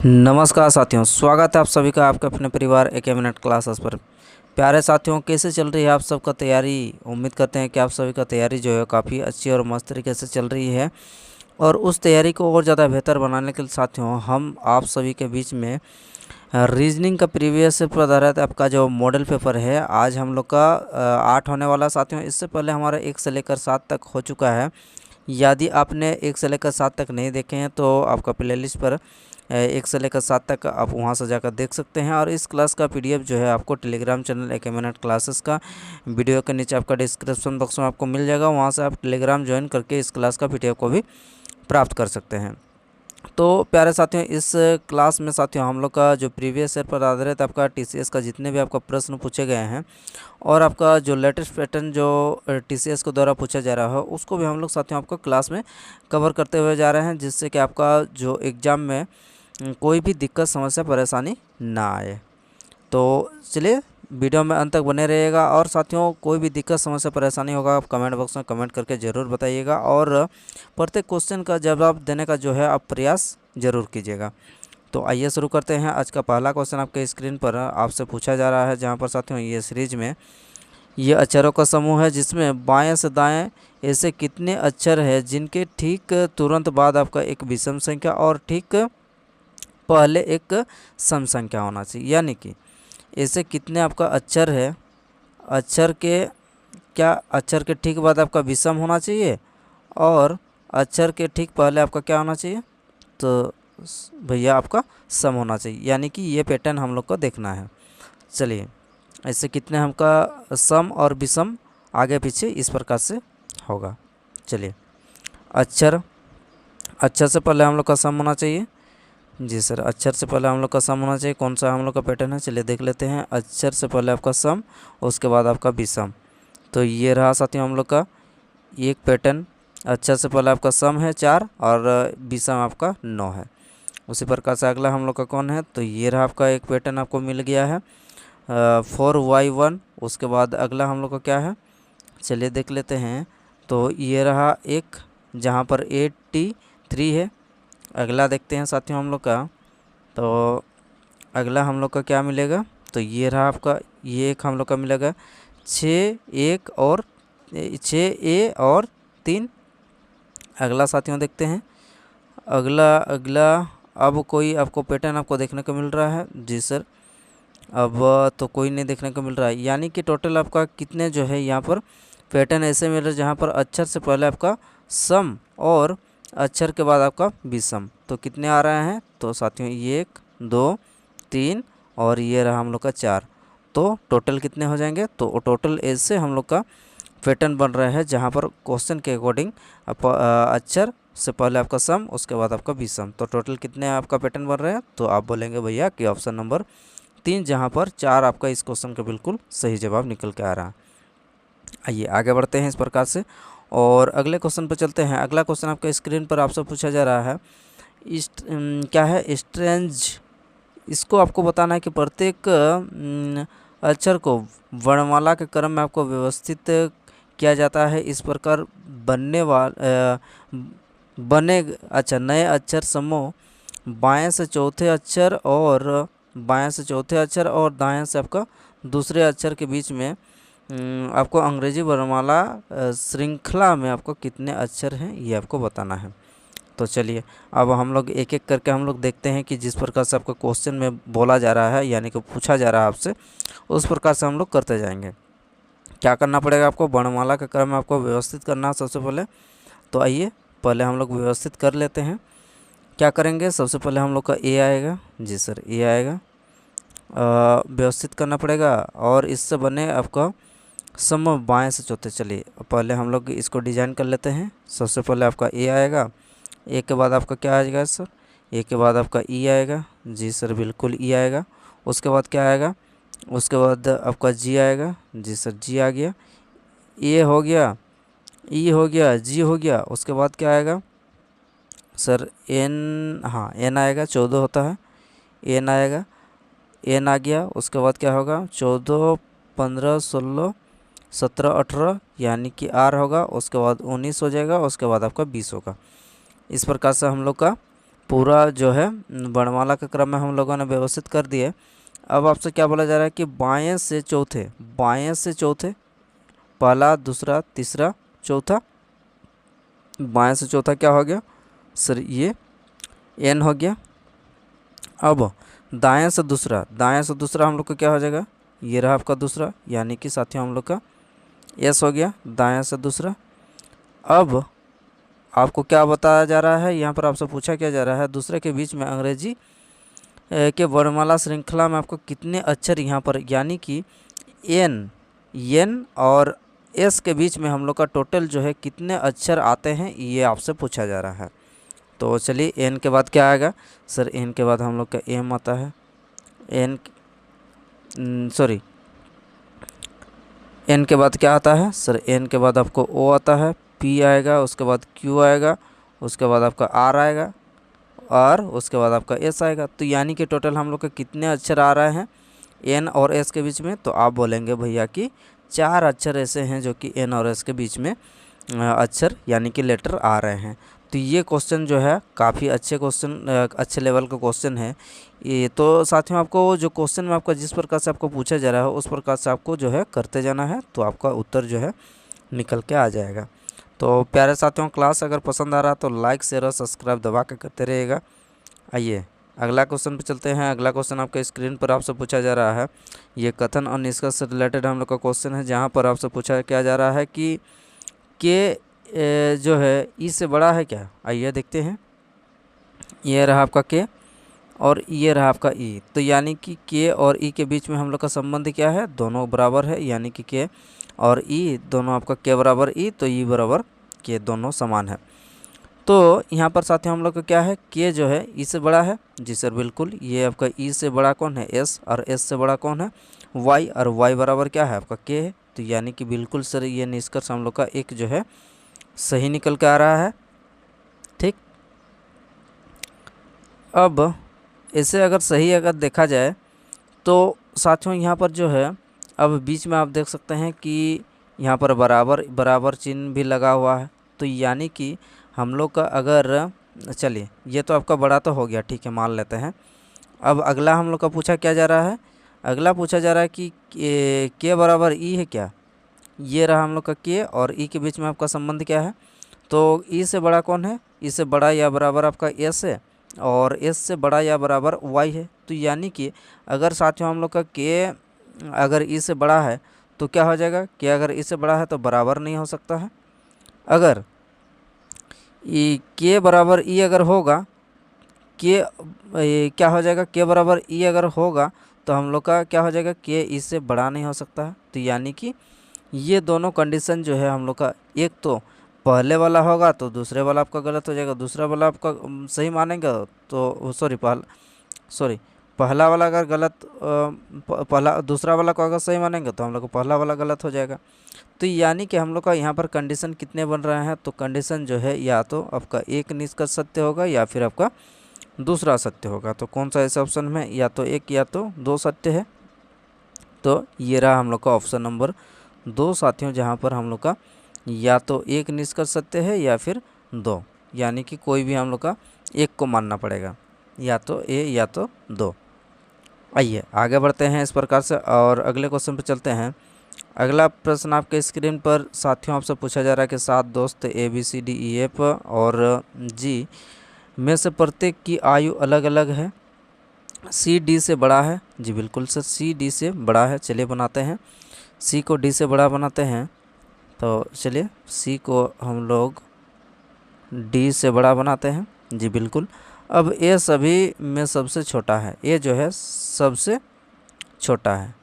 नमस्कार साथियों, स्वागत है आप सभी का आपके अपने परिवार एक मिनट क्लासेस पर। प्यारे साथियों, कैसे चल रही है आप सबका तैयारी। उम्मीद करते हैं कि आप सभी का तैयारी जो है काफ़ी अच्छी और मस्त तरीके से चल रही है। और उस तैयारी को और ज़्यादा बेहतर बनाने के लिए साथियों हम आप सभी के बीच में रीजनिंग का प्रीवियस पेपर आधारित आपका जो मॉडल पेपर है आज हम लोग का 8 होने वाला साथियों। इससे पहले हमारा 1 से लेकर 7 तक हो चुका है। यदि आपने 1 से लेकर 7 तक नहीं देखे हैं तो आपका प्लेलिस्ट पर 1 से लेकर 7 तक आप वहां से जाकर देख सकते हैं। और इस क्लास का पीडीएफ जो है आपको टेलीग्राम चैनल एक मिनट क्लासेस का वीडियो के नीचे आपका डिस्क्रिप्शन बॉक्स में आपको मिल जाएगा। वहां से आप टेलीग्राम ज्वाइन करके इस क्लास का पीडीएफ को भी प्राप्त कर सकते हैं। तो प्यारे साथियों, इस क्लास में साथियों हम लोग का जो प्रीवियस ईयर पर आधारित आपका टीसीएस का जितने भी आपका प्रश्न पूछे गए हैं और आपका जो लेटेस्ट पैटर्न जो टीसीएस के द्वारा पूछा जा रहा है उसको भी हम लोग साथियों आपको क्लास में कवर करते हुए जा रहे हैं, जिससे कि आपका जो एग्ज़ाम में कोई भी दिक्कत समस्या परेशानी ना आए। तो चलिए वीडियो में अंत तक बने रहिएगा। और साथियों कोई भी दिक्कत समस्या परेशानी होगा आप कमेंट बॉक्स में कमेंट करके ज़रूर बताइएगा। और प्रत्येक क्वेश्चन का जवाब देने का जो है आप प्रयास ज़रूर कीजिएगा। तो आइए शुरू करते हैं। आज का पहला क्वेश्चन आपके स्क्रीन पर आपसे पूछा जा रहा है, जहाँ पर साथियों ये सीरीज में ये अक्षरों का समूह है जिसमें बाएं से दाएं ऐसे कितने अक्षर है जिनके ठीक तुरंत बाद आपका एक विषम संख्या और ठीक पहले एक सम संख्या होना चाहिए। यानी कि ऐसे कितने आपका अक्षर है, अक्षर के क्या अक्षर के ठीक बाद आपका विषम होना चाहिए और अक्षर के ठीक पहले आपका क्या होना चाहिए, तो भैया आपका सम होना चाहिए। यानी कि ये पैटर्न हम लोग को देखना है। चलिए ऐसे कितने हमका सम और विषम आगे पीछे इस प्रकार से होगा। चलिए अक्षर अक्षर से पहले हम लोग का सम होना चाहिए। जी सर, अक्षर से पहले हम लोग का सम होना चाहिए। कौन सा हम लोग का पैटर्न है, चलिए देख लेते हैं। अक्षर से पहले आपका सम, उसके बाद आपका विषम। तो ये रहा साथियों हम लोग का एक पैटर्न। अक्षर से पहले आपका सम है 4 और विषम आपका 9 है। उसी प्रकार से अगला हम लोग का कौन है, तो ये रहा आपका एक पैटर्न आपको मिल गया है 4y1। उसके बाद अगला हम लोग का क्या है, चलिए देख लेते हैं। तो ये रहा एक जहाँ पर 83 है। अगला देखते हैं साथियों हम लोग का, तो अगला हम लोग का क्या मिलेगा, तो ये रहा आपका ये एक हम लोग का मिलेगा 6 और 6a और 3। अगला साथियों देखते हैं। अगला अगला अब कोई आपको पैटर्न आपको देखने को मिल रहा है। जी सर, अब तो कोई नहीं देखने को मिल रहा है। यानी कि टोटल आपका कितने जो है यहाँ पर पैटर्न ऐसे मिल रहे हैं जहाँ पर अक्षर से पहले आपका सम और अक्षर के बाद आपका विषम। तो कितने आ रहे हैं, तो साथियों ये 1 2 3 और ये रहा हम लोग का 4। तो टोटल कितने हो जाएंगे, तो टोटल ऐसे हम लोग का पैटर्न बन रहा है जहाँ पर क्वेश्चन के अकॉर्डिंग अक्षर से पहले आपका सम उसके बाद आपका विषम। तो टोटल कितने आपका पैटर्न बन रहे हैं, तो आप बोलेंगे भैया कि ऑप्शन नंबर 3 जहाँ पर 4 आपका इस क्वेश्चन का बिल्कुल सही जवाब निकल के आ रहा है। आइए आगे बढ़ते हैं इस प्रकार से और अगले क्वेश्चन पर चलते हैं। अगला क्वेश्चन आपके स्क्रीन पर आपसे पूछा जा रहा है क्या है, स्ट्रेंज। इसको आपको बताना है कि प्रत्येक अक्षर को वर्णमाला के क्रम में आपको व्यवस्थित किया जाता है। इस प्रकार बने अच्छा नए अक्षर समूह बाएं से चौथे अक्षर और दाएं से आपका दूसरे अक्षर के बीच में आपको अंग्रेजी वर्णमाला श्रृंखला में आपको कितने अक्षर हैं ये आपको बताना है। तो चलिए अब हम लोग एक एक करके हम लोग देखते हैं कि जिस प्रकार से आपका क्वेश्चन में बोला जा रहा है यानी कि पूछा जा रहा है आपसे, उस प्रकार से हम लोग करते जाएंगे। क्या करना पड़ेगा आपको, वर्णमाला का क्रम में आपको व्यवस्थित करना है सबसे पहले। तो आइए पहले हम लोग व्यवस्थित कर लेते हैं। क्या करेंगे, सबसे पहले हम लोग का ए आएगा। जी सर, ए आएगा, व्यवस्थित करना पड़ेगा और इससे बने आपका समूह बाएं से चौथे। चलिए पहले हम लोग इसको डिजाइन कर लेते हैं। सबसे पहले आपका ए आएगा, ए के बाद आपका क्या आएगा सर, ए के बाद आपका ई आएगा। जी सर बिल्कुल ई आएगा। उसके बाद क्या आएगा, उसके बाद आपका जी आएगा। जी सर जी आ गया। ए हो गया, ई हो गया, जी हो गया। उसके बाद क्या आएगा सर, एन, हाँ एन आएगा, 14 होता है, एन आएगा, एन आ गया। उसके बाद क्या होगा, 14 15 16 17 18 यानी कि आर होगा। उसके बाद 19 हो जाएगा, उसके बाद आपका 20 होगा। इस प्रकार से हम लोग का पूरा जो है वर्णमाला के क्रम में हम लोगों ने व्यवस्थित कर दिए। अब आपसे क्या बोला जा रहा है कि बाएं से चौथे, पहला, दूसरा, तीसरा, चौथा, बाएं से चौथा क्या हो गया सर, ये एन हो गया। अब दाएं से दूसरा हम लोग का क्या हो जाएगा, ये रहा आपका दूसरा, यानी कि साथियों हम लोग का एस हो गया, दाएं से दूसरा। अब आपको क्या बताया जा रहा है, यहाँ पर आपसे पूछा क्या जा रहा है, दूसरे के बीच में अंग्रेजी के वर्णमाला श्रृंखला में आपको कितने अक्षर यहाँ पर, यानी कि एन और एस के बीच में हम लोग का टोटल जो है कितने अक्षर आते हैं, ये आपसे पूछा जा रहा है। तो चलिए एन के बाद क्या आएगा सर, एन के बाद हम लोग का एम आता है, एन के बाद क्या आता है सर, एन के बाद आपको ओ आता है, पी आएगा, उसके बाद क्यू आएगा, उसके बाद आपका आर आएगा और उसके बाद आपका एस आएगा। तो यानी कि टोटल हम लोग के कितने अक्षर आ रहे हैं एन और एस के बीच में, तो आप बोलेंगे भैया कि 4 अक्षर ऐसे हैं जो कि एन और एस के बीच में अक्षर यानी कि लेटर आ रहे हैं। तो ये क्वेश्चन जो है काफ़ी अच्छे लेवल का क्वेश्चन है ये। तो साथियों आपको जो क्वेश्चन में आपका जिस प्रकार से आपको पूछा जा रहा है उस प्रकार से आपको जो है करते जाना है, तो आपका उत्तर जो है निकल के आ जाएगा। तो प्यारे साथियों, क्लास अगर पसंद आ रहा है तो लाइक, शेयर और सब्सक्राइब दबा के करते रहिएगा। आइए अगला क्वेश्चन पे चलते हैं। अगला क्वेश्चन आपके स्क्रीन पर आपसे पूछा जा रहा है, ये कथन और निष्कर्ष से रिलेटेड हम लोग का क्वेश्चन है, जहाँ पर आपसे पूछा क्या जा रहा है कि के जो है ई से बड़ा है क्या। आइए देखते हैं, ये रहा आपका के और ये रहा आपका ई। तो यानी कि के और ई के बीच में हम लोग का संबंध क्या है, दोनों बराबर है, यानी कि के और ई दोनों आपका के बराबर ई, तो ई बराबर के, दोनों समान है। तो यहाँ पर साथियों हम लोग का क्या है, के जो है ई से बड़ा है, जी सर बिल्कुल। ये आपका ई से बड़ा कौन है, एस, और एस से बड़ा कौन है, वाई, और वाई बराबर क्या है आपका के है। तो यानी कि बिल्कुल सर ये निष्कर्ष हम लोग का एक जो है सही निकल के आ रहा है। ठीक, अब इसे अगर सही अगर देखा जाए तो साथियों यहाँ पर जो है अब बीच में आप देख सकते हैं कि यहाँ पर बराबर चिन्ह भी लगा हुआ है। तो यानी कि हम लोग का अगर, चलिए ये तो आपका बड़ा तो हो गया, ठीक है मान लेते हैं। अब अगला हम लोग का पूछा क्या जा रहा है, अगला पूछा जा रहा है कि के बराबर ई है क्या। ये रहा हम लोग का के और ई के बीच में आपका संबंध क्या है, तो ई से बड़ा कौन है, ई से बड़ा या बराबर आपका एस है, और एस से बड़ा या बराबर वाई है। तो यानी कि अगर साथियों हम लोग का के अगर ई से बड़ा है तो क्या हो जाएगा, कि अगर ई से बड़ा है तो बराबर नहीं हो सकता है। अगर ई के बराबर ई अगर होगा, के क्या हो जाएगा, के बराबर ई अगर होगा तो हम लोग का क्या हो जाएगा, के ई से बड़ा नहीं हो सकता है। तो यानी कि ये दोनों कंडीशन जो है हम लोग का, एक तो पहले वाला होगा तो दूसरे वाला आपका गलत हो जाएगा, दूसरा वाला आपका सही मानेंगे तो पहला वाला अगर गलत दूसरा वाला को अगर सही मानेंगे तो हम लोग को पहला वाला गलत हो जाएगा। तो यानी कि हम लोग का यहाँ पर कंडीशन कितने बन रहे हैं, तो कंडीशन जो है या तो आपका एक निष्कर्ष सत्य होगा या फिर आपका दूसरा सत्य होगा। तो कौन सा इस ऑप्शन में या तो एक या तो दो सत्य है। तो ये रहा हम लोग का ऑप्शन नंबर 2 साथियों, जहाँ पर हम लोग का या तो एक निष्कर्ष सत्य है या फिर 2, यानी कि कोई भी हम लोग का एक को मानना पड़ेगा, या तो ए या तो 2। आइए आगे बढ़ते हैं इस प्रकार से और अगले क्वेश्चन पे चलते हैं। अगला प्रश्न आपके स्क्रीन पर साथियों आपसे पूछा जा रहा है कि 7 दोस्त ABCDEF और जी में से प्रत्येक की आयु अलग अलग है, सी डी से बड़ा है। जी बिल्कुल सर, सी डी से बड़ा है। चलिए बनाते हैं, सी को डी से बड़ा बनाते हैं। तो चलिए सी को हम लोग डी से बड़ा बनाते हैं। जी बिल्कुल। अब ए सभी में सबसे छोटा है, ए जो है सबसे छोटा है,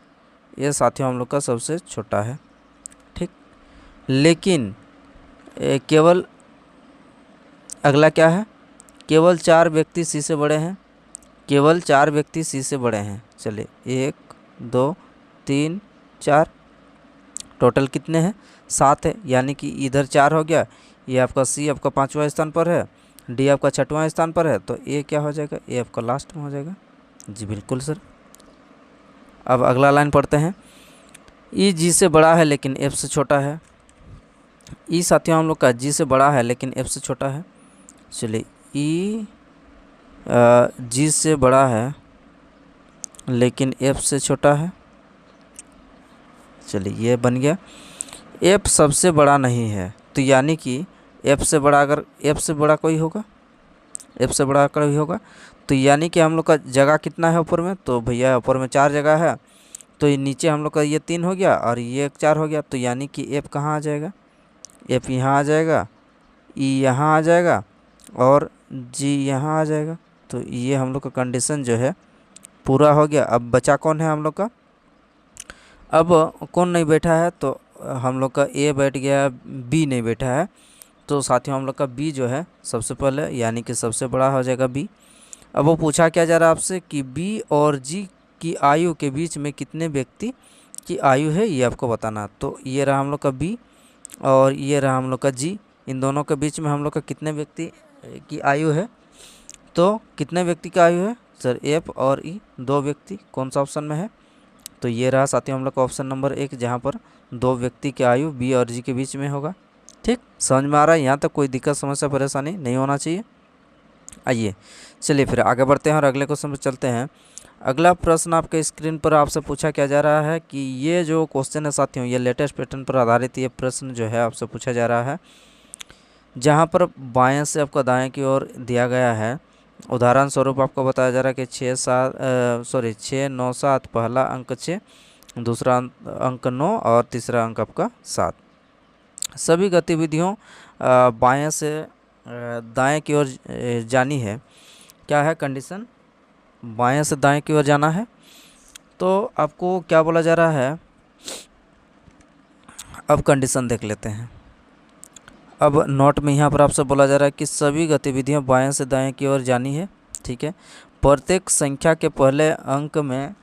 ये साथियों हम लोग का सबसे छोटा है। ठीक, लेकिन केवल अगला क्या है, केवल 4 व्यक्ति सी से बड़े हैं, केवल 4 व्यक्ति सी से बड़े हैं। चलिए 1 2 3 4, टोटल कितने हैं, 7 है। यानी कि इधर 4 हो गया, ये आपका सी आपका 5वां स्थान पर है, डी आपका 6वां स्थान पर है, तो ए क्या हो जाएगा, ए आपका लास्ट में हो जाएगा। जी बिल्कुल सर। अब अगला लाइन पढ़ते हैं, ई जी से बड़ा है लेकिन एफ से छोटा है। ई साथियों हम लोग का जी से बड़ा है लेकिन एफ से छोटा है। चलिए ई जी से बड़ा है लेकिन एफ से छोटा है। चलिए ये बन गया। एफ सबसे बड़ा नहीं है, तो यानी कि एफ से बड़ा, अगर एफ से बड़ा कोई होगा, एफ से बड़ा कोई होगा, तो यानी कि हम लोग का जगह कितना है ऊपर में, तो भैया ऊपर में 4 जगह है, तो ये नीचे हम लोग का ये 3 हो गया और ये 4 हो गया, तो यानी कि एफ कहाँ आ जाएगा, एफ यहाँ आ जाएगा, ई यहाँ आ जाएगा और जी यहाँ आ जाएगा। तो ये हम लोग का कंडीशन जो है पूरा हो गया। अब बचा कौन है हम लोग का, अब कौन नहीं बैठा है, तो हम लोग का ए बैठ गया, बी नहीं बैठा है, तो साथियों हम लोग का बी जो है सबसे पहले यानी कि सबसे बड़ा हो जाएगा बी। अब वो पूछा क्या जा रहा है आपसे कि बी और जी की आयु के बीच में कितने व्यक्ति की आयु है, ये आपको बताना। तो ये रहा हम लोग का बी और ये रहा हम लोग का जी, इन दोनों के बीच में हम लोग का कितने व्यक्ति की आयु है, तो कितने व्यक्ति की आयु है सर, एफ और ई 2 व्यक्ति, कौन सा ऑप्शन में है, तो ये रहा साथियों हम लोग का ऑप्शन नंबर 1, जहाँ पर 2 व्यक्ति की आयु बी और जी के बीच में होगा। ठीक, समझ में आ रहा है, यहाँ तक कोई दिक्कत समस्या परेशानी नहीं होना चाहिए। आइए चलिए फिर आगे बढ़ते हैं और अगले क्वेश्चन पर चलते हैं। अगला प्रश्न आपके स्क्रीन पर आपसे पूछा क्या जा रहा है कि ये जो क्वेश्चन है साथियों, ये लेटेस्ट पैटर्न पर आधारित ये प्रश्न जो है आपसे पूछा जा रहा है, जहाँ पर बाएं से आपका दाएं की ओर दिया गया है। उदाहरण स्वरूप आपको बताया जा रहा है कि 6 9 7, पहला अंक 6, दूसरा अंक 9 और तीसरा अंक आपका 7। सभी गतिविधियों बाएं से दाएं की ओर जानी है। क्या है कंडीशन, बाएं से दाएं की ओर जाना है, तो आपको क्या बोला जा रहा है, अब कंडीशन देख लेते हैं। अब नोट में यहाँ पर आपसे बोला जा रहा है कि सभी गतिविधियाँ बाएं से दाएं की ओर जानी है। ठीक है, प्रत्येक संख्या के पहले अंक में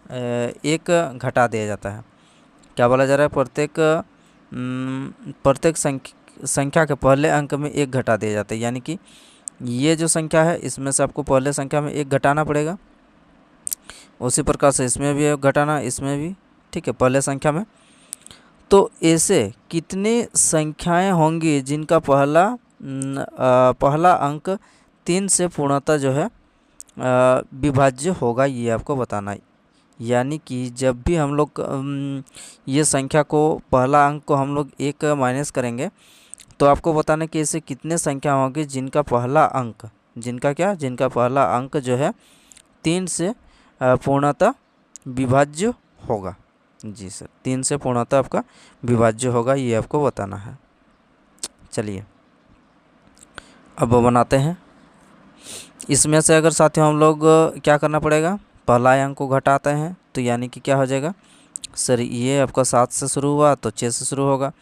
1 घटा दिया जाता है। क्या बोला जा रहा है, प्रत्येक संख्या के पहले अंक में 1 घटा दिया जाता है, यानी कि ये जो संख्या है इसमें से आपको पहले संख्या में 1 घटाना पड़ेगा, उसी प्रकार से इसमें भी 1 घटाना, इसमें भी। ठीक है, पहले संख्या में। तो ऐसे कितने संख्याएं होंगी जिनका पहला अंक 3 से पूर्णतः जो है विभाज्य होगा, ये आपको बताना है। यानी कि जब भी हम लोग ये संख्या को, पहला अंक को हम लोग 1 माइनस करेंगे, तो आपको बताना कि ऐसे कितने संख्या होंगी जिनका पहला अंक, जिनका पहला अंक जो है 3 से पूर्णतः विभाज्य होगा। जी सर, 3 से पूर्णतः आपका विभाज्य होगा, ये आपको बताना है। चलिए अब बनाते हैं। इसमें से अगर साथियों हम लोग क्या करना पड़ेगा, पहला अंक को घटाते हैं, तो यानी कि क्या हो जाएगा सर, ये आपका 7 से शुरू हुआ तो 6 से शुरू होगा।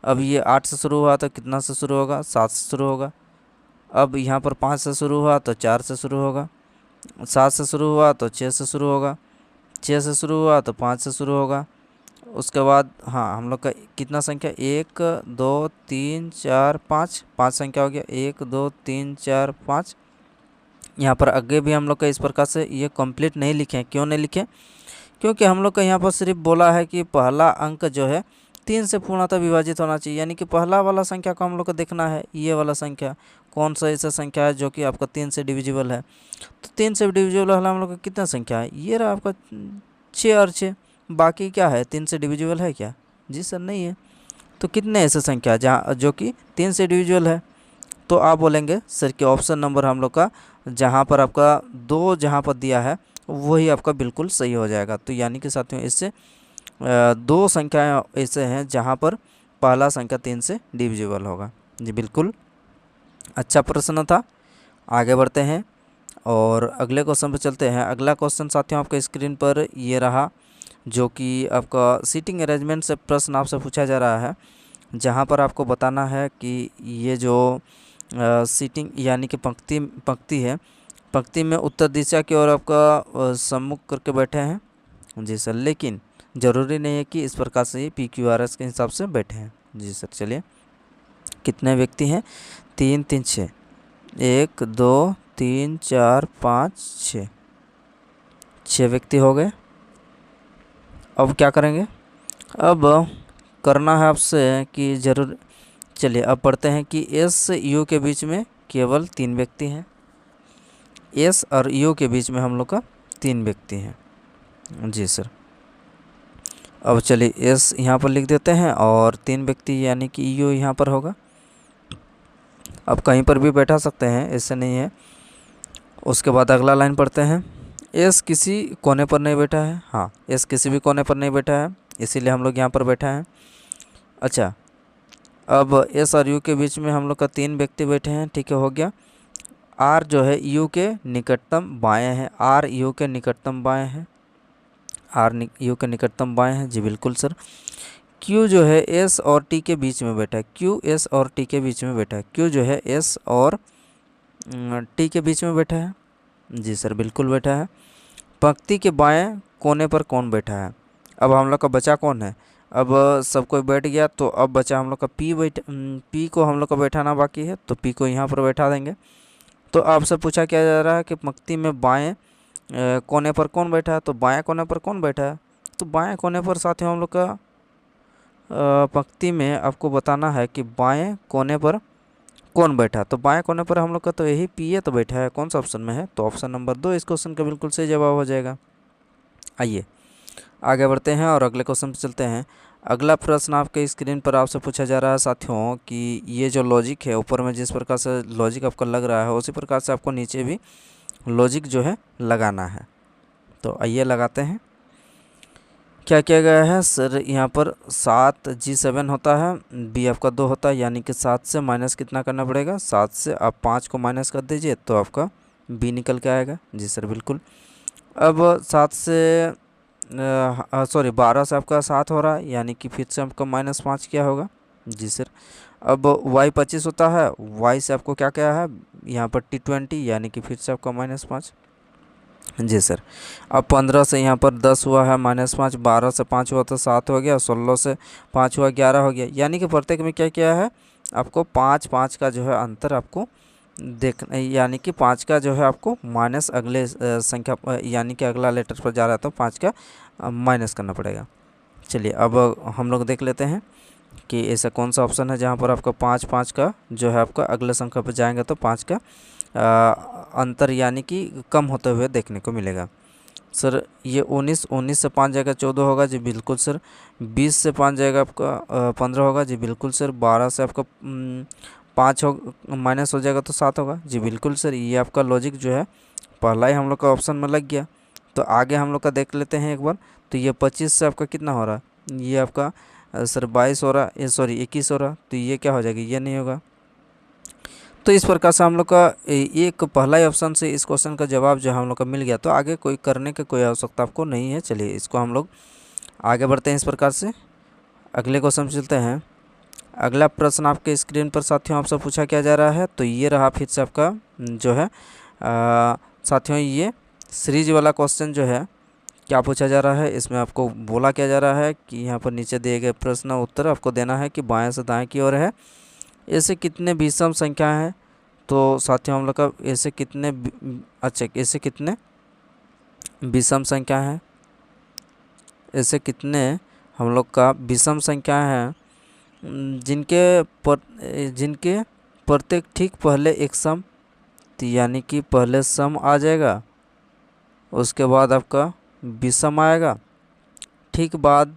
अब ये 8 से शुरू हुआ तो कितना से शुरू होगा, 7 से शुरू होगा। अब यहाँ पर 5 से शुरू हुआ तो 4 से शुरू होगा, 7 से शुरू हुआ तो 6 से शुरू होगा, 6 से शुरू हुआ तो 5 से शुरू होगा। उसके बाद हाँ, हम लोग का कितना संख्या, 1 2 3 4 5, 5 संख्या हो गया, 1 2 3 4 5। यहाँ पर आगे भी हम लोग का इस प्रकार से ये कंप्लीट नहीं लिखे। क्यों नहीं लिखे, क्योंकि हम लोग का यहाँ पर सिर्फ बोला है कि पहला अंक जो है 3 से पूर्णतः विभाजित होना चाहिए, यानी कि पहला वाला संख्या को हम लोग को देखना है। ये वाला संख्या कौन सा ऐसा संख्या है जो कि आपका 3 से डिविजिबल है, तो 3 से डिविजिबल वाला हम लोग का कितना संख्या है, ये रहा आपका 6 और 6। बाकी क्या है, 3 से डिविजिबल है क्या, जी सर नहीं है। तो कितने ऐसे संख्या जहाँ जो कि 3 से डिविजिबल है, तो आप बोलेंगे सर कि ऑप्शन नंबर हम लोग का जहाँ पर आपका 2 जहाँ पर दिया है वही आपका बिल्कुल सही हो जाएगा। तो यानी कि साथियों इससे 2 संख्याएं ऐसे हैं जहाँ पर पहला संख्या 3 से डिविजिबल होगा। जी बिल्कुल, अच्छा प्रश्न था। आगे बढ़ते हैं और अगले क्वेश्चन पर चलते हैं। अगला क्वेश्चन साथियों आपके स्क्रीन पर ये रहा, जो कि आपका सीटिंग अरेंजमेंट से प्रश्न आपसे पूछा जा रहा है, जहाँ पर आपको बताना है कि ये जो सीटिंग यानी कि पंक्ति है, पंक्ति में उत्तर दिशा की ओर आपका सम्मुख करके बैठे हैं। जी सर, लेकिन ज़रूरी नहीं है कि इस प्रकार से PQRS के हिसाब से बैठे हैं। जी सर, चलिए कितने व्यक्ति हैं, 3 3 6, 1 2 3 4 5 6, 6 व्यक्ति हो गए। अब क्या करेंगे, अब करना है आपसे कि जरूर, चलिए अब पढ़ते हैं कि S से U के बीच में केवल 3 व्यक्ति हैं। एस और यू के बीच में हम लोग का 3 व्यक्ति हैं। जी सर। अब चलिए एस यहाँ पर लिख देते हैं और 3 व्यक्ति यानी कि यू यहाँ पर होगा। अब कहीं पर भी बैठा सकते हैं, ऐसे नहीं है। उसके बाद अगला लाइन पढ़ते हैं। एस किसी कोने पर नहीं बैठा है। हाँ, एस किसी भी कोने पर नहीं बैठा है, इसीलिए हम लोग यहाँ पर बैठा है। अच्छा, अब एस और यू के बीच में हम लोग का 3 व्यक्ति बैठे हैं। ठीक है, हो गया। आर जो है यू के निकटतम बाएं हैं। आर यू के निकटतम बाएं हैं। आर यू के निकटतम बाएं हैं। जी बिल्कुल सर। क्यू जो है एस और टी के बीच में बैठा है। क्यू एस और टी के बीच में बैठा है। क्यू जो है एस और टी के बीच में बैठा है। जी सर, बिल्कुल बैठा है। पंक्ति के बाएं कोने पर कौन बैठा है? अब हम लोग का बचा कौन है? अब सब कोई बैठ गया तो अब बचा हम लोग का पी को हम लोग का बैठाना बाकी है, तो पी को यहाँ पर बैठा देंगे। तो आपसे पूछा क्या जा रहा है कि पंक्ति में बाएं कोने पर कौन बैठा है? तो बाएं कोने पर कौन बैठा है? तो बाएं कोने पर साथियों हम लोग का पंक्ति में आपको बताना है कि बाएं कोने पर कौन बैठा है। तो बाएं कोने पर हम लोग का तो यही पी है, तो बैठा है। कौन सा ऑप्शन में है? तो ऑप्शन नंबर 2 इस क्वेश्चन का बिल्कुल सही जवाब हो जाएगा। आइए आगे बढ़ते हैं और अगले क्वेश्चन पर चलते हैं। अगला प्रश्न आपके स्क्रीन पर आपसे पूछा जा रहा है साथियों कि ये जो लॉजिक है, ऊपर में जिस प्रकार से लॉजिक आपका लग रहा है उसी प्रकार से आपको नीचे भी लॉजिक जो है लगाना है। तो आइए लगाते हैं। क्या किया गया है सर? यहाँ पर 7G7 होता है, बी आपका 2 होता है, यानी कि 7 से माइनस कितना करना पड़ेगा? 7 से आप 5 को माइनस कर दीजिए तो आपका बी निकल के आएगा। जी सर, बिल्कुल। अब 7 से सॉरी 12 से आपका 7 हो रहा है, यानी कि फिर से आपका -5 क्या होगा? जी सर। अब y 25 होता है, y से आपको क्या क्या है यहाँ पर T20, यानी कि फिर से आपका -5। जी सर। अब 15 से यहाँ पर 10 हुआ है -5, 12 से 5 हुआ तो 7 हो गया, 16 से 5 हुआ 11 हो गया, यानी कि प्रत्येक में क्या क्या है आपको 5 का जो है अंतर आपको यानी कि 5 का जो है आपको माइनस अगले संख्या यानी कि अगला लेटर पर जा रहा है तो 5 का माइनस करना पड़ेगा। चलिए अब हम लोग देख लेते हैं कि ऐसा कौन सा ऑप्शन है जहाँ पर आपका 5 का जो है आपका अगले संख्या पर जाएंगे तो 5 का अंतर यानी कि कम होते हुए देखने को मिलेगा। सर ये 19 से 5 जाएगा 14 होगा। जी बिल्कुल सर। 20 से 5 जाएगा आपका 15 होगा। जी बिल्कुल सर। 12 से आपका 5 हो माइनस हो जाएगा तो 7 होगा। जी बिल्कुल सर। ये आपका लॉजिक जो है पहला ही हम लोग का ऑप्शन में लग गया। तो आगे हम लोग का देख लेते हैं एक बार। तो ये 25 से आपका कितना हो रहा है? ये आपका सर 22 हो रहा है, सॉरी 21 हो रहा। तो ये क्या हो जाएगा? ये नहीं होगा। तो इस प्रकार से हम लोग का एक पहला ही ऑप्शन से इस क्वेश्चन का जवाब जो हम लोग का मिल गया। तो आगे कोई करने की कोई आवश्यकता आपको नहीं है। चलिए इसको हम लोग आगे बढ़ते हैं इस प्रकार से। अगले क्वेश्चन चलते हैं। अगला प्रश्न आपके स्क्रीन पर साथियों आपसे पूछा क्या जा रहा है? तो ये रहा फिर से आपका जो है साथियों ये सीरीज वाला क्वेश्चन जो है क्या पूछा जा रहा है, इसमें आपको बोला क्या जा रहा है कि यहाँ पर नीचे दिए गए प्रश्न उत्तर आपको देना है कि बाएं से दाएं की ओर है। ऐसे कितने विषम संख्या हैं? तो साथियों हम लोग का ऐसे कितने ऐसे कितने विषम संख्या हैं? ऐसे कितने हम लोग का विषम संख्या हैं जिनके प्रत्येक ठीक पहले एक सम, यानी कि पहले सम आ जाएगा, उसके बाद आपका विषम आएगा, ठीक बाद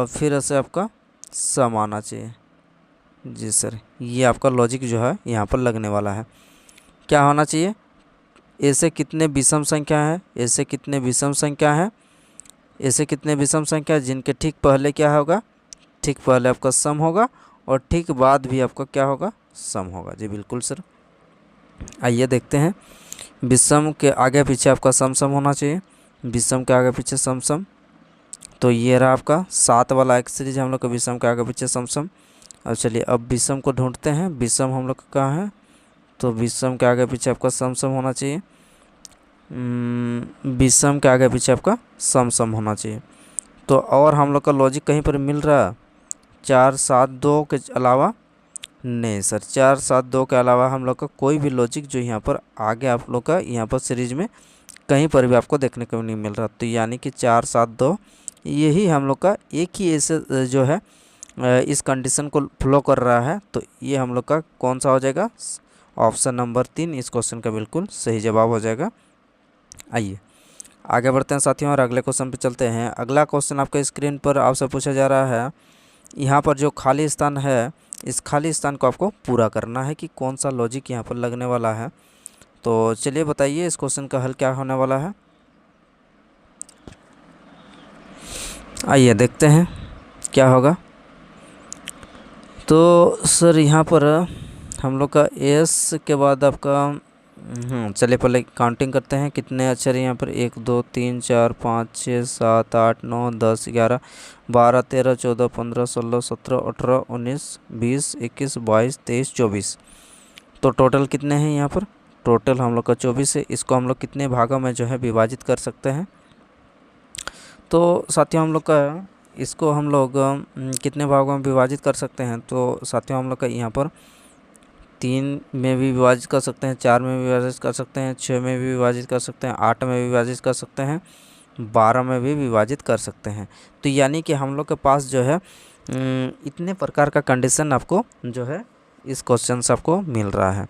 फिर ऐसे आपका सम आना चाहिए। जी सर, ये आपका लॉजिक जो है यहाँ पर लगने वाला है। क्या होना चाहिए? ऐसे कितने विषम संख्या है? ऐसे कितने विषम संख्या है? ऐसे कितने विषम संख्या जिनके ठीक पहले क्या होगा? ठीक पहले आपका सम होगा और ठीक बाद भी आपका क्या होगा? सम होगा। जी बिल्कुल सर। आइए देखते हैं। विषम के आगे पीछे आपका सम सम होना चाहिए। विषम के आगे पीछे सम सम। तो ये रहा आपका 7 वाला एक सीरीज हम लोग का विषम के आगे पीछे सम सम। अब चलिए अब विषम को ढूंढते हैं। विषम हम लोग का कहाँ है? तो विषम के आगे पीछे आपका सम सम होना चाहिए। विषम के आगे पीछे आपका सम सम होना चाहिए। तो और हम लोग का लॉजिक कहीं पर मिल रहा है 4 7 2 के अलावा? नहीं सर, 4 7 2 के अलावा हम लोग का कोई भी लॉजिक जो यहाँ पर आगे आप लोग का यहाँ पर सीरीज में कहीं पर भी आपको देखने को नहीं मिल रहा। तो यानी कि 4 7 2 यही हम लोग का एक ही ऐसे जो है इस कंडीशन को फ्लो कर रहा है। तो ये हम लोग का कौन सा हो जाएगा? ऑप्शन नंबर 3 इस क्वेश्चन का बिल्कुल सही जवाब हो जाएगा। आइए आगे बढ़ते हैं साथियों और अगले क्वेश्चन पे चलते हैं। अगला क्वेश्चन आपके स्क्रीन पर आपसे पूछा जा रहा है, यहाँ पर जो खाली स्थान है इस खाली स्थान को आपको पूरा करना है कि कौन सा लॉजिक यहाँ पर लगने वाला है। तो चलिए बताइए इस क्वेश्चन का हल क्या होने वाला है। आइए देखते हैं क्या होगा। तो सर यहाँ पर हम लोग का एस के बाद आपका चलिए पहले काउंटिंग करते हैं कितने अक्षर हैं यहाँ पर। 1 2 3 4 5 6 7 8 9 10 11 12 13 14 15 16 17 18 19 20 21 22 23 24। तो टोटल कितने हैं यहाँ पर। टोटल हम लोग का 24 है। इसको हम लोग कितने भागों में जो है विभाजित कर सकते हैं। तो साथियों हम लोग का इसको हम लोग कितने भागों में विभाजित कर सकते हैं। तो साथियों हम लोग का यहाँ पर 3 में भी विभाजित कर सकते हैं, 4 में भी विभाजित कर सकते हैं, 6 में भी विभाजित कर सकते हैं, 8 में भी विभाजित कर सकते हैं, 12 में भी विभाजित कर सकते हैं। तो यानी कि हम लोग के पास जो है इतने प्रकार का कंडीशन आपको जो है इस क्वेश्चन से आपको मिल रहा है।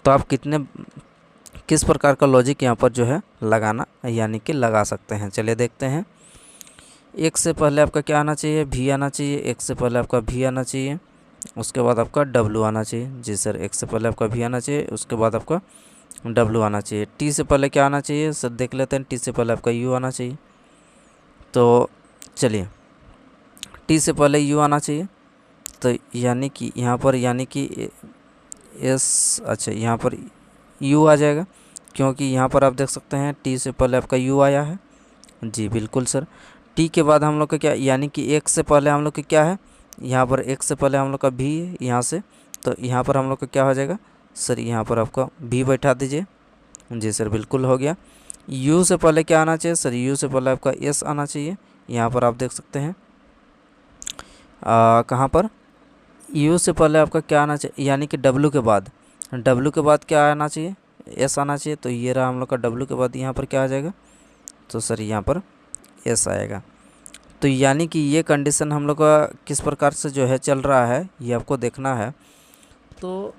तो आप किस प्रकार का लॉजिक यहाँ पर जो है लगाना यानी कि लगा सकते हैं। चलिए देखते हैं। एक से पहले आपका क्या आना चाहिए, भी आना चाहिए। एक से पहले आपका भी आना चाहिए, उसके बाद आपका डब्लू आना चाहिए। जी सर, एक से पहले आपका भी आना चाहिए, उसके बाद आपका डब्लू आना चाहिए। टी से पहले क्या आना चाहिए सर, देख लेते हैं। टी से पहले आपका यू आना चाहिए। तो चलिए टी से पहले यू आना चाहिए। तो यानी कि यहाँ पर यानी कि एस, अच्छा यहाँ पर यू आ जाएगा, क्योंकि यहाँ पर आप देख सकते हैं टी से पहले आपका यू आया है। जी बिल्कुल सर। टी के बाद हम लोग का क्या, यानी कि एक से पहले हम लोग का क्या है, यहाँ पर एक से पहले हम लोग का भी है यहाँ से। तो यहाँ पर हम लोग का क्या हो जाएगा सर, यहाँ पर आपका भी बैठा दीजिए। जी सर बिल्कुल हो गया। यू से पहले क्या आना चाहिए सर, यू से पहले आपका एस आना चाहिए। यहाँ पर आप देख सकते हैं कहाँ पर यू से पहले आपका क्या आना चाहिए, यानी कि डब्लू के बाद क्या आना चाहिए, एस आना चाहिए। तो ये रहा हम लोग का डब्लू के बाद यहाँ पर क्या आ जाएगा, तो सर यहाँ पर एस आएगा। तो यानी कि ये कंडीशन हम लोग का किस प्रकार से जो है चल रहा है ये आपको देखना है। तो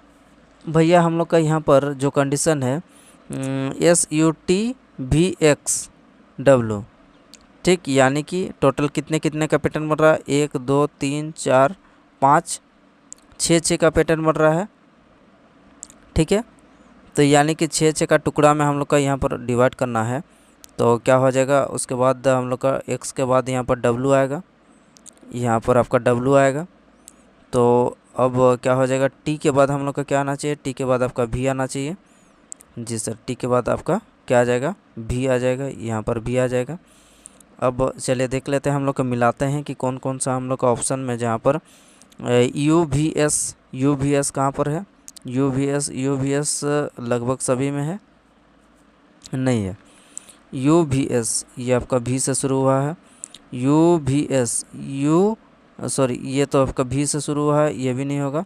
भैया हम लोग का यहाँ पर जो कंडीशन है एस यू टी भी एक्स डब्लू, ठीक, यानी कि टोटल कितने कितने का पैटर्न बन रहा है, 1 2 3 4 5 6 का पैटर्न बन रहा है। ठीक है, तो यानी कि 6 का टुकड़ा में हम लोग का यहाँ पर डिवाइड करना है। तो क्या हो जाएगा, उसके बाद हम लोग का एक्स के बाद यहाँ पर डब्लू आएगा, यहाँ पर आपका डब्लू आएगा। तो अब क्या हो जाएगा, टी के बाद हम लोग का क्या आना चाहिए, टी के बाद आपका भी आना चाहिए। जी सर, टी के बाद आपका क्या आ जाएगा, भी आ जाएगा, यहाँ पर भी आ जाएगा। अब चलिए देख लेते हैं, हम लोग को मिलाते हैं कि कौन कौन सा हम लोग का ऑप्शन में जहाँ पर यू भी एस कहाँ पर है, यू भी एस लगभग सभी में है, नहीं है। यू भी एस ये आपका भी से शुरू हुआ है, यू भी एस सॉरी ये तो आपका भी से शुरू हुआ है, ये भी नहीं होगा।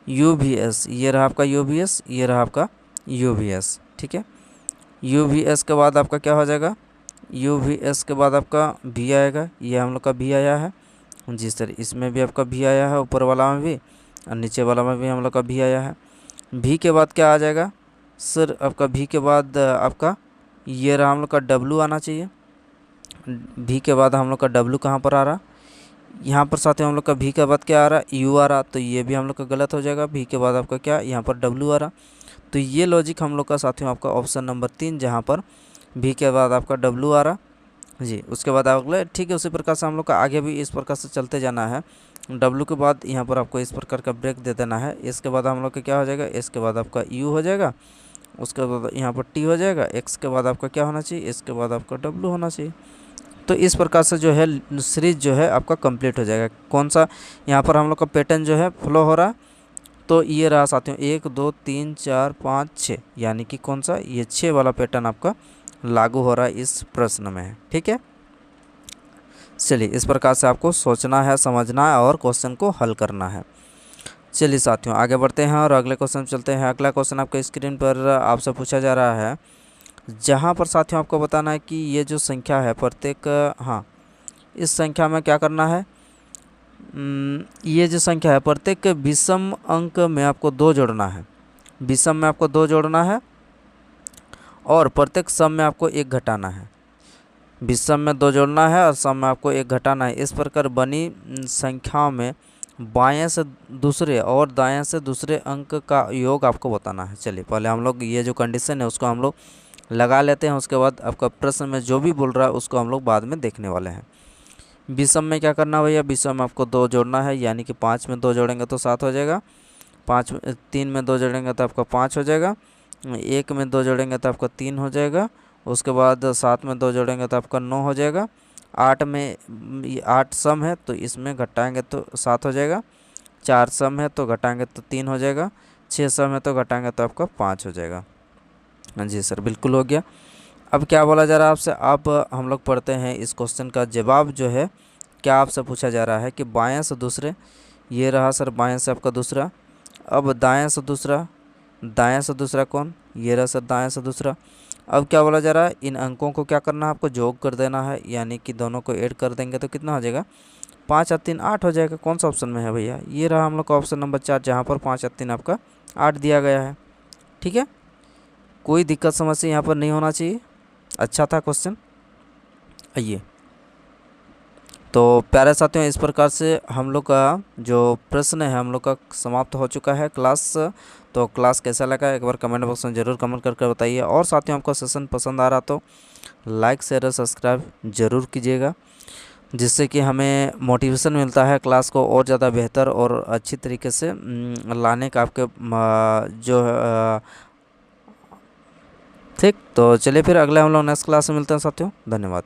यू भी एस ये रहा आपका यू भी एस, ये रहा आपका यू भी एस। ठीक है, यू भी एस के बाद आपका क्या हो जाएगा, यू भी एस के बाद आपका भी आएगा, ये हम लोग का भी आया है। जी सर, इसमें भी आपका भी आया है, ऊपर वाला में भी और नीचे वाला में भी हम लोग का भी आया है। भी के बाद क्या आ जाएगा सर, आपका भी के बाद आपका ये रहा हम लोग का डब्लू आना चाहिए। भी के बाद हम लोग का डब्लू कहाँ पर आ रहा, यहाँ पर साथ ही हम लोग का भी के बाद क्या आ रहा, यू आ रहा। तो ये भी हम लोग का गलत हो जाएगा, भी के बाद आपका क्या यहाँ पर डब्लू आ रहा। तो ये लॉजिक हम लोग का साथियों आपका ऑप्शन नंबर 3 जहाँ पर भी के बाद आपका डब्लू आ रहा। जी, उसके बाद अगले, ठीक है, उसी प्रकार से हम लोग का आगे भी इस प्रकार से चलते जाना है। डब्लू के बाद यहाँ पर आपको इस प्रकार का ब्रेक दे देना है। इसके बाद हम लोग का क्या हो जाएगा, इसके बाद आपका यू हो जाएगा, उसके बाद यहाँ पर टी हो जाएगा, एक्स के बाद आपका क्या होना चाहिए, इसके बाद आपका डब्लू होना चाहिए। तो इस प्रकार से जो है सीरीज जो है आपका कंप्लीट हो जाएगा। कौन सा यहाँ पर हम लोग का पैटर्न जो है फ्लो हो रहा, तो ये रहा साथियों 1 2 3 4 5 6, यानी कि कौन सा, ये 6 वाला पैटर्न आपका लागू हो रहा है इस प्रश्न में है। ठीक है, चलिए इस प्रकार से आपको सोचना है, समझना है और क्वेश्चन को हल करना है। चलिए साथियों आगे बढ़ते हैं और अगले क्वेश्चन चलते हैं। अगला क्वेश्चन आपके स्क्रीन पर आपसे पूछा जा रहा है, जहाँ पर साथियों आपको बताना है कि ये जो संख्या है प्रत्येक, हाँ, इस संख्या में क्या करना है, ये जो संख्या है प्रत्येक विषम अंक में आपको 2 जोड़ना है। विषम में आपको 2 जोड़ना है और प्रत्येक सम में आपको 1 घटाना है। विषम में 2 जोड़ना है और सम में आपको 1 घटाना है। इस प्रकार बनी संख्याओं में बाएं से दूसरे और दाएं से दूसरे अंक का योग आपको बताना है। चलिए पहले हम लोग ये जो कंडीशन है उसको हम लोग लगा लेते हैं, उसके बाद आपका प्रश्न में जो भी बोल रहा है उसको हम लोग बाद में देखने वाले हैं। विषम में क्या करना भैया, विषम में आपको 2 जोड़ना है, यानी कि 5 में 2 जोड़ेंगे तो 7 हो जाएगा, 3 में 2 जोड़ेंगे तो आपका 5 हो जाएगा, 1 में 2 जोड़ेंगे तो आपका 3 हो जाएगा, उसके बाद 7 में 2 जोड़ेंगे तो आपका 9 हो जाएगा, 8 में 8 सम है तो इसमें घटाएंगे तो 7 हो जाएगा, 4 सम है तो घटाएंगे तो 3 हो जाएगा, 6 सम है तो घटाएंगे तो आपका 5 हो जाएगा। हाँ जी सर, बिल्कुल हो गया। अब क्या बोला जा रहा है आपसे, अब हम लोग पढ़ते हैं इस क्वेश्चन का जवाब जो है। क्या आपसे पूछा जा रहा है कि बाएं से दूसरे, ये रहा सर बाएं से आपका दूसरा, अब दाएं से दूसरा, दाएं से दूसरा कौन, ये रहा सर दाएं से दूसरा। अब क्या बोला जा रहा है, इन अंकों को क्या करना है, आपको जोड़ कर देना है, यानी कि दोनों को ऐड कर देंगे तो कितना हो जाएगा, 5 और 3 8 हो जाएगा। कौन सा ऑप्शन में है भैया, ये रहा हम लोग का ऑप्शन नंबर 4, जहाँ पर 5 और 3 आपका 8 दिया गया है। ठीक है, कोई दिक्कत समस्या यहाँ पर नहीं होना चाहिए। अच्छा था क्वेश्चन। आइए, तो प्यारे साथियों, इस प्रकार से हम लोग का जो प्रश्न है हम लोग का समाप्त हो चुका है क्लास। तो क्लास कैसा लगा एक बार कमेंट बॉक्स में ज़रूर कमेंट करके बताइए, और साथियों आपको सेशन पसंद आ रहा तो लाइक शेयर और सब्सक्राइब ज़रूर कीजिएगा, जिससे कि हमें मोटिवेशन मिलता है क्लास को और ज़्यादा बेहतर और अच्छी तरीके से लाने का आपके जो ठीक। तो चलिए फिर अगले हम लोग नेक्स्ट क्लास में मिलते हैं साथियों, धन्यवाद।